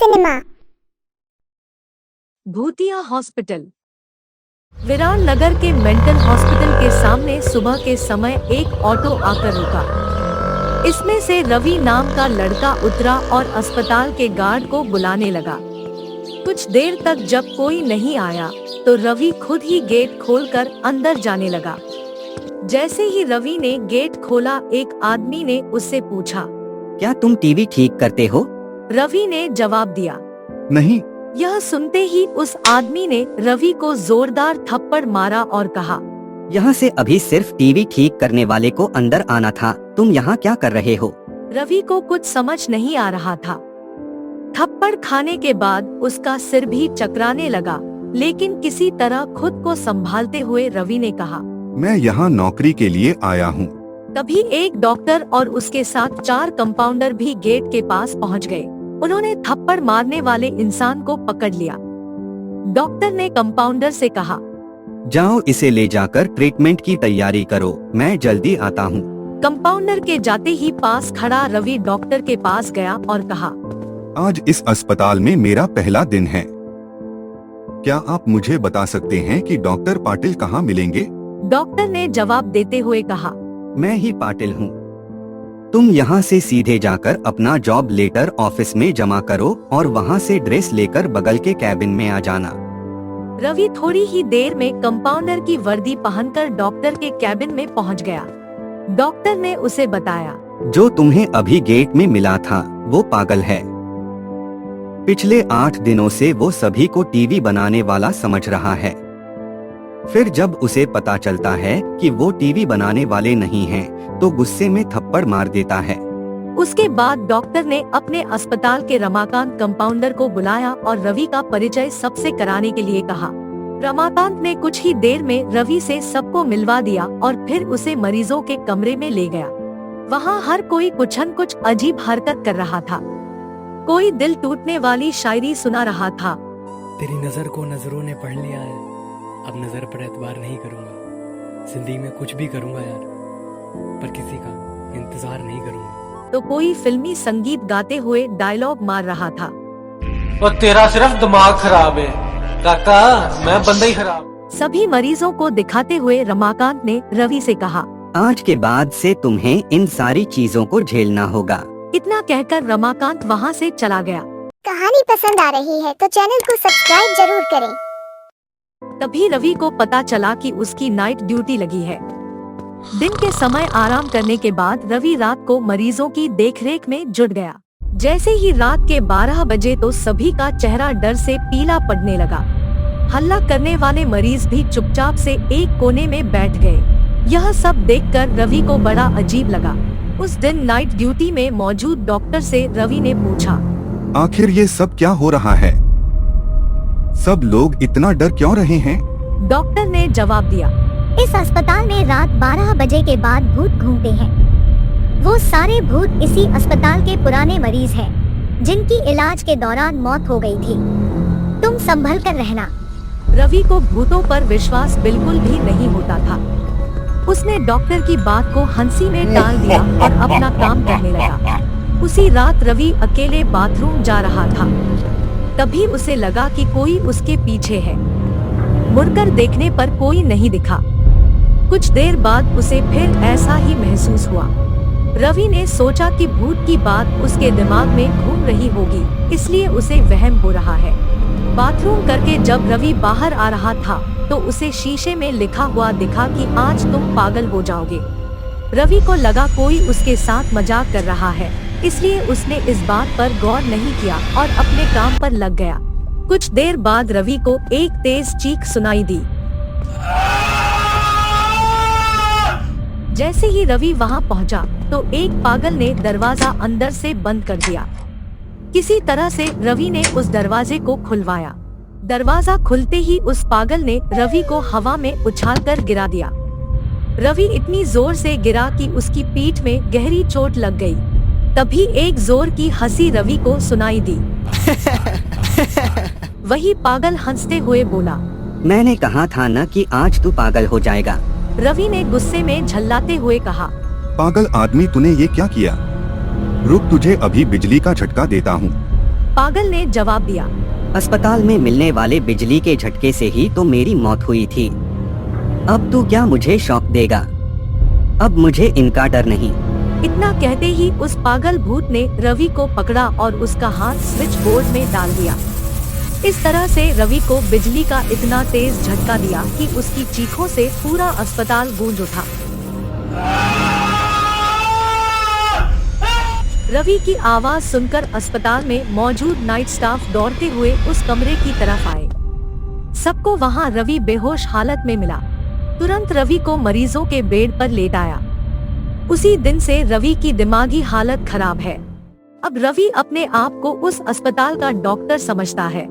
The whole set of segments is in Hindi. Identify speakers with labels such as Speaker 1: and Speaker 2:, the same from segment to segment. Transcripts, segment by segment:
Speaker 1: सिनेमा।
Speaker 2: भूतिया हॉस्पिटल। विरार नगर के मेंटल हॉस्पिटल के सामने सुबह के समय एक ऑटो आकर रुका। इसमें से रवि नाम का लड़का उतरा और अस्पताल के गार्ड को बुलाने लगा। कुछ देर तक जब कोई नहीं आया तो रवि खुद ही गेट खोलकर अंदर जाने लगा। जैसे ही रवि ने गेट खोला, एक आदमी ने उससे पूछा,
Speaker 3: क्या तुम टीवी ठीक करते हो?
Speaker 2: रवि ने जवाब दिया,
Speaker 4: नहीं।
Speaker 2: यह सुनते ही उस आदमी ने रवि को जोरदार थप्पड़ मारा और कहा,
Speaker 3: यहाँ से अभी सिर्फ टीवी ठीक करने वाले को अंदर आना था, तुम यहाँ क्या कर रहे हो?
Speaker 2: रवि को कुछ समझ नहीं आ रहा था। थप्पड़ खाने के बाद उसका सिर भी चकराने लगा, लेकिन किसी तरह खुद को संभालते हुए रवि ने कहा,
Speaker 4: मैं यहाँ नौकरी के लिए आया हूँ।
Speaker 2: तभी एक डॉक्टर और उसके साथ 4 कंपाउंडर भी गेट के पास पहुँच गए। उन्होंने थप्पड़ मारने वाले इंसान को पकड़ लिया। डॉक्टर ने कंपाउंडर से कहा,
Speaker 3: जाओ इसे ले जाकर ट्रीटमेंट की तैयारी करो, मैं जल्दी आता हूँ।
Speaker 2: कंपाउंडर के जाते ही पास खड़ा रवि डॉक्टर के पास गया और कहा,
Speaker 4: आज इस अस्पताल में मेरा पहला दिन है। क्या आप मुझे बता सकते हैं कि डॉक्टर पाटिल कहाँ मिलेंगे?
Speaker 2: डॉक्टर ने जवाब देते हुए कहा,
Speaker 3: मैं ही पाटिल हूँ। तुम यहाँ से सीधे जाकर अपना जॉब लेटर ऑफिस में जमा करो और वहाँ से ड्रेस लेकर बगल के कैबिन में आ जाना।
Speaker 2: रवि थोड़ी ही देर में कंपाउंडर की वर्दी पहनकर डॉक्टर के कैबिन में पहुँच गया। डॉक्टर ने उसे बताया,
Speaker 3: जो तुम्हें अभी गेट में मिला था वो पागल है। पिछले 8 दिनों से वो सभी को टीवी बनाने वाला समझ रहा है। फिर जब उसे पता चलता है कि वो टीवी बनाने वाले नहीं हैं, तो गुस्से में थप्पड़ मार देता है।
Speaker 2: उसके बाद डॉक्टर ने अपने अस्पताल के रमाकांत कंपाउंडर को बुलाया और रवि का परिचय सबसे कराने के लिए कहा। रमाकांत ने कुछ ही देर में रवि से सबको मिलवा दिया और फिर उसे मरीजों के कमरे में ले गया। वहाँ हर कोई कुछ अजीब हरकत कर रहा था। कोई दिल टूटने वाली शायरी सुना रहा था।
Speaker 5: तेरी नजर को नजरों ने पढ़ लिया है, अब नजर पर एतबार नहीं करूंगा। जिंदगी में कुछ भी करूंगा यार, पर किसी का इंतजार नहीं करूंगा।
Speaker 2: तो कोई फिल्मी संगीत गाते हुए डायलॉग मार रहा था,
Speaker 6: और तेरा सिर्फ दिमाग खराब है काका, मैं बंदा ही खराब।
Speaker 2: सभी मरीजों को दिखाते हुए रमाकांत ने रवि से कहा,
Speaker 3: आज के बाद से तुम्हें इन सारी चीजों को झेलना होगा।
Speaker 2: इतना कहकर रमाकांत वहाँ से चला गया।
Speaker 1: कहानी पसंद आ रही है तो चैनल को सब्सक्राइब जरूर करें।
Speaker 2: तभी रवि को पता चला कि उसकी नाइट ड्यूटी लगी है। दिन के समय आराम करने के बाद रवि रात को मरीजों की देखरेख में जुट गया। जैसे ही रात के 12 बजे तो सभी का चेहरा डर से पीला पड़ने लगा। हल्ला करने वाले मरीज भी चुपचाप से एक कोने में बैठ गए। यह सब देखकर रवि को बड़ा अजीब लगा। उस दिन नाइट ड्यूटी में मौजूद डॉक्टर से रवि ने पूछा,
Speaker 4: आखिर ये सब क्या हो रहा है? सब लोग इतना डर क्यों रहे हैं?
Speaker 2: डॉक्टर ने जवाब दिया,
Speaker 1: इस अस्पताल में रात 12 बजे के बाद भूत घूमते हैं। वो सारे भूत इसी अस्पताल के पुराने मरीज हैं, जिनकी इलाज के दौरान मौत हो गई थी। तुम संभल कर रहना।
Speaker 2: रवि को भूतों पर विश्वास बिल्कुल भी नहीं होता था। उसने डॉक्टर की बात को हंसी में टाल दिया और अपना काम करने लगा। उसी रात रवि अकेले बाथरूम जा रहा था। तभी उसे लगा कि कोई उसके पीछे है। मुड़कर देखने पर कोई नहीं दिखा। कुछ देर बाद उसे फिर ऐसा ही महसूस हुआ। रवि ने सोचा कि भूत की बात उसके दिमाग में घूम रही होगी, इसलिए उसे वहम हो रहा है। बाथरूम करके जब रवि बाहर आ रहा था तो उसे शीशे में लिखा हुआ दिखा कि आज तुम पागल हो जाओगे। रवि को लगा कोई उसके साथ मजाक कर रहा है, इसलिए उसने इस बात पर गौर नहीं किया और अपने काम पर लग गया। कुछ देर बाद रवि को एक तेज चीख सुनाई दी। जैसे ही रवि वहां पहुंचा तो एक पागल ने दरवाजा अंदर से बंद कर दिया। किसी तरह से रवि ने उस दरवाजे को खुलवाया। दरवाजा खुलते ही उस पागल ने रवि को हवा में उछालकर गिरा दिया। रवि इतनी जोर से गिरा कि उसकी पीठ में गहरी चोट लग गई। तभी एक जोर की हंसी रवि को सुनाई दी। वही पागल हंसते हुए बोला,
Speaker 3: मैंने कहा था न कि आज तू पागल हो जाएगा।
Speaker 2: रवि ने गुस्से में झल्लाते हुए कहा,
Speaker 4: पागल आदमी, तूने ये क्या किया? रुक, तुझे अभी बिजली का झटका देता हूँ।
Speaker 2: पागल ने जवाब दिया।
Speaker 3: अस्पताल में मिलने वाले बिजली के झटके से ही तो मेरी मौत हुई थी। अब तू क्या मुझे शॉक देगा? अब मुझे इनका डर नहीं।
Speaker 2: इतना कहते ही उस पागल भूत ने रवि को पकड़ा और उसका हाथ स्विच बोर्ड में डाल दिया। इस तरह से रवि को बिजली का इतना तेज झटका दिया कि उसकी चीखों से पूरा अस्पताल गूंज उठा। रवि की आवाज सुनकर अस्पताल में मौजूद नाइट स्टाफ दौड़ते हुए उस कमरे की तरफ आए। सबको वहां रवि बेहोश हालत में मिला। तुरंत रवि को मरीजों के बेड पर लेटाया। उसी दिन से रवि की दिमागी हालत खराब है। अब रवि अपने आप को उस अस्पताल का डॉक्टर समझता है।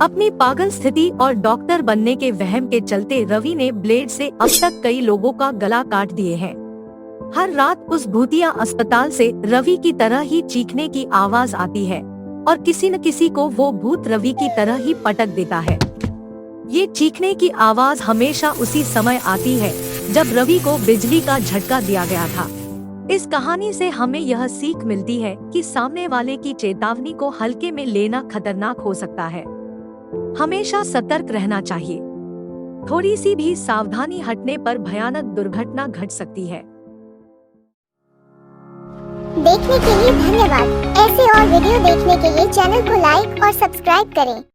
Speaker 2: अपनी पागल स्थिति और डॉक्टर बनने के वहम के चलते रवि ने ब्लेड से अब तक कई लोगों का गला काट दिए हैं। हर रात उस भूतिया अस्पताल से रवि की तरह ही चीखने की आवाज आती है और किसी न किसी को वो भूत रवि की तरह ही पटक देता है। ये चीखने की आवाज हमेशा उसी समय आती है जब रवि को बिजली का झटका दिया गया था। इस कहानी से हमें यह सीख मिलती है कि सामने वाले की चेतावनी को हल्के में लेना खतरनाक हो सकता है। हमेशा सतर्क रहना चाहिए। थोड़ी सी भी सावधानी हटने पर भयानक दुर्घटना घट सकती है।
Speaker 7: देखने के लिए धन्यवाद। ऐसे और वीडियो देखने के लिए चैनल को लाइक और सब्सक्राइब करें।